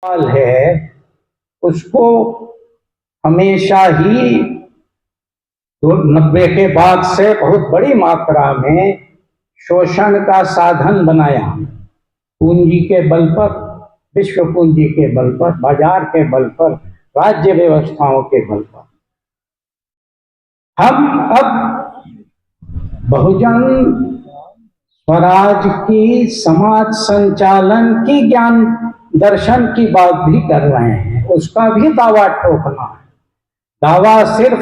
सवाल है उसको हमेशा ही 90 के बाद से बहुत बड़ी मात्रा में शोषण का साधन बनाया। पूंजी के बल पर, विश्व पूंजी के बल पर, बाजार के बल पर, राज्य व्यवस्थाओं के बल पर हम अब बहुजन स्वराज की समाज संचालन की ज्ञान दर्शन की बात भी कर रहे हैं। उसका भी दावा ठोकना है। दावा सिर्फ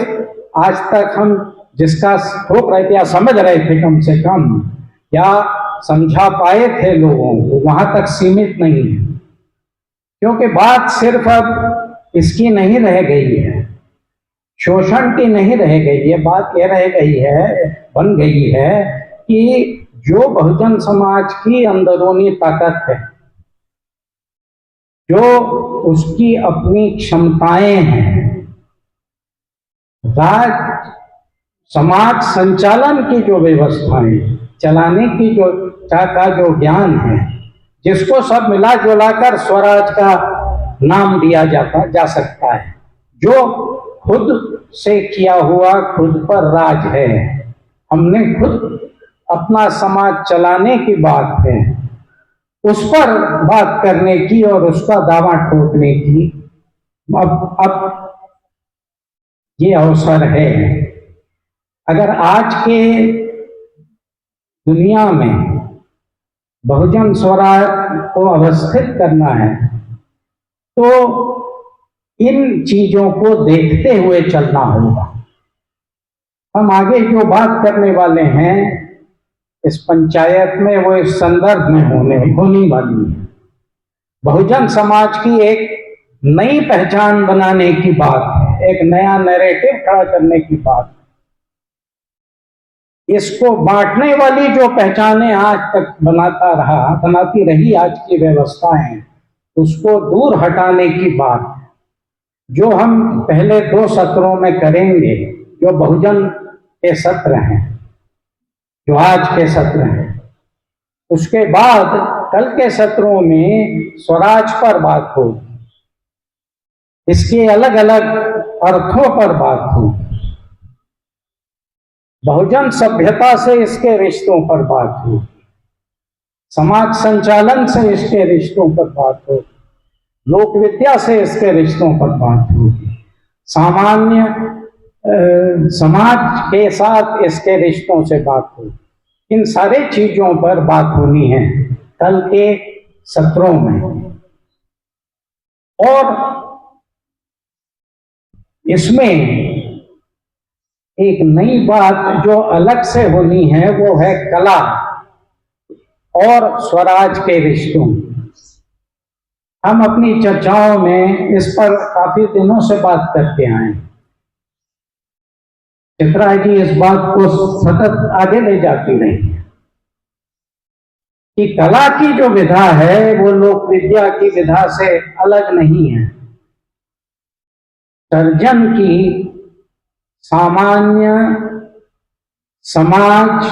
आज तक हम जिसका ठोक रहे थे या समझ रहे थे, कम से कम या समझा पाए थे लोगों को, वहां तक सीमित नहीं है। क्योंकि बात सिर्फ अब इसकी नहीं रह गई है, शोषण की नहीं रह गई है। बात यह रह गई है, बन गई है कि जो बहुजन समाज की अंदरूनी ताकत है, जो उसकी अपनी क्षमताएं हैं, राज समाज संचालन की जो व्यवस्थाएं, चलाने की जो का जो ज्ञान है, जिसको सब मिला जुलाकर स्वराज का नाम दिया जा सकता है, जो खुद से किया हुआ खुद पर राज है। हमने खुद अपना समाज चलाने की बात है, उस पर बात करने की और उसका दावा ठोकने की अब ये अवसर है। अगर आज के दुनिया में बहुजन स्वराज को अवस्थित करना है तो इन चीजों को देखते हुए चलना होगा। हम आगे जो बात करने वाले हैं इस पंचायत में, वो इस संदर्भ में होने वाली है। बहुजन समाज की एक नई पहचान बनाने की बात है, एक नया नैरेटिव खड़ा करने की बात है। इसको बांटने वाली जो पहचानें आज तक बनाती रही आज की व्यवस्थाएं, उसको दूर हटाने की बात है, जो हम पहले 2 सत्रों में करेंगे, जो बहुजन के सत्र हैं, जो आज के सत्र हैं। उसके बाद कल के सत्रों में स्वराज पर बात होगी, इसके अलग अलग अर्थों पर बात होगी, बहुजन सभ्यता से इसके रिश्तों पर बात होगी, समाज संचालन से इसके रिश्तों पर बात होगी, लोक विद्या से इसके रिश्तों पर बात होगी, सामान्य समाज के साथ इसके रिश्तों से बात होगी। इन सारे चीजों पर बात होनी है कल के सत्रों में। और इसमें एक नई बात जो अलग से होनी है वो है कला और स्वराज के रिश्तों। हम अपनी चर्चाओं में इस पर काफी दिनों से बात करते आए। चित्रा जी इस बात को सतत आगे ले जाती रही कि कला की जो विधा है वो लोक विद्या की विधा से अलग नहीं है। सर्जन की सामान्य समाज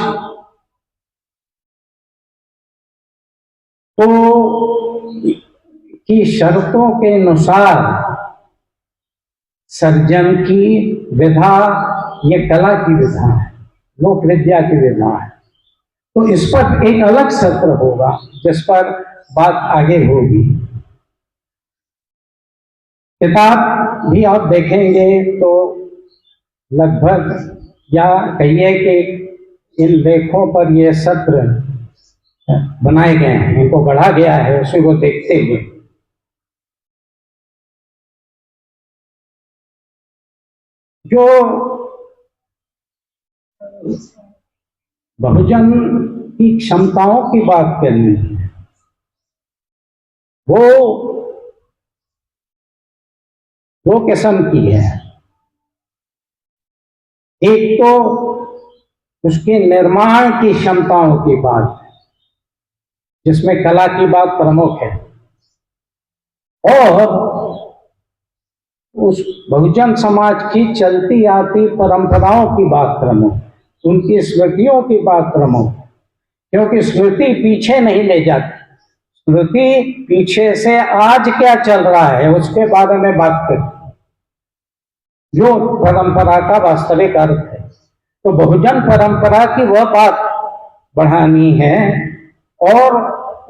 की शर्तों के अनुसार सर्जन की विधा, ये कला की विधा है, लोक विद्या की विधा है। तो इस पर एक अलग सत्र होगा जिस पर बात आगे होगी। किताब भी आप देखेंगे तो लगभग, या कहिए कि इन लेखों पर ये सत्र बनाए गए हैं, इनको गढ़ा गया है उसी को देखते हुए। जो बहुजन की क्षमताओं की बात करनी है, वो 2 किस्म की है। एक तो उसके निर्माण की क्षमताओं की बात है, जिसमें कला की बात प्रमुख है, और उस बहुजन समाज की चलती आती परंपराओं की बात प्रमुख, उनकी स्मृतियों की बात प्रमुख, क्योंकि स्मृति पीछे नहीं ले जाती, स्मृति पीछे से आज क्या चल रहा है उसके बारे में बात करें, जो परंपरा का वास्तविक अर्थ है। तो बहुजन परंपरा की वह बात बढ़ानी है और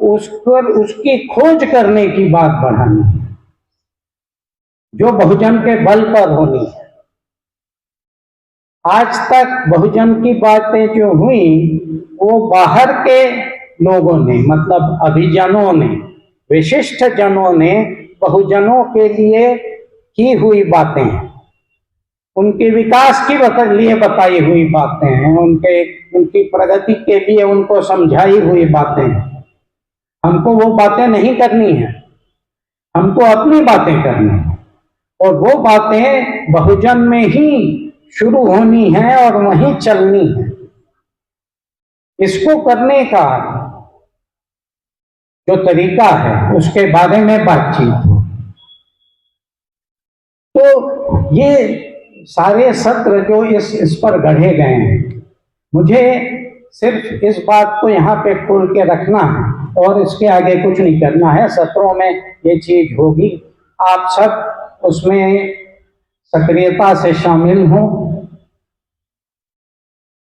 उस पर उसकी खोज करने की बात बढ़ानी है जो बहुजन के बल पर होनी है। आज तक बहुजन की बातें जो हुई वो बाहर के लोगों ने, मतलब अभिजनों ने, विशिष्ट जनों ने बहुजनों के लिए की हुई बातें हैं, उनके विकास के लिए बताई हुई बातें हैं, उनकी प्रगति के लिए उनको समझाई हुई बातें हैं। हमको वो बातें नहीं करनी है, हमको अपनी बातें करनी है और वो बातें बहुजन में ही शुरू होनी है और वहीं चलनी है। इसको करने का जो तरीका है उसके बारे में बातचीत हो। तो ये सारे सत्र जो इस पर गढ़े गए हैं, मुझे सिर्फ इस बात को यहाँ पे खोल के रखना है और इसके आगे कुछ नहीं करना है। सत्रों में ये चीज होगी, आप सब उसमें सक्रियता से शामिल हों।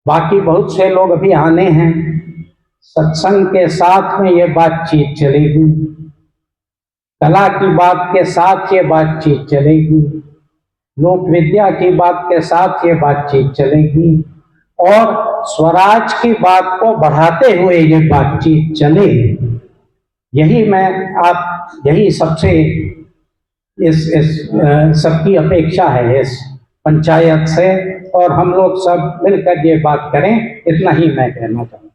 बाकी बहुत से लोग अभी आने हैं, सत्संग के साथ में ये बातचीत चलेगी, कला की बात के साथ ये बातचीत चलेगी, लोक विद्या की बात के साथ ये बातचीत चलेगी और स्वराज की बात को बढ़ाते हुए ये बातचीत चले। यही सबसे इस सबकी अपेक्षा है इस पंचायत से, और हम लोग सब मिलकर ये बात करें, इतना ही मैं कहना चाहूँगा।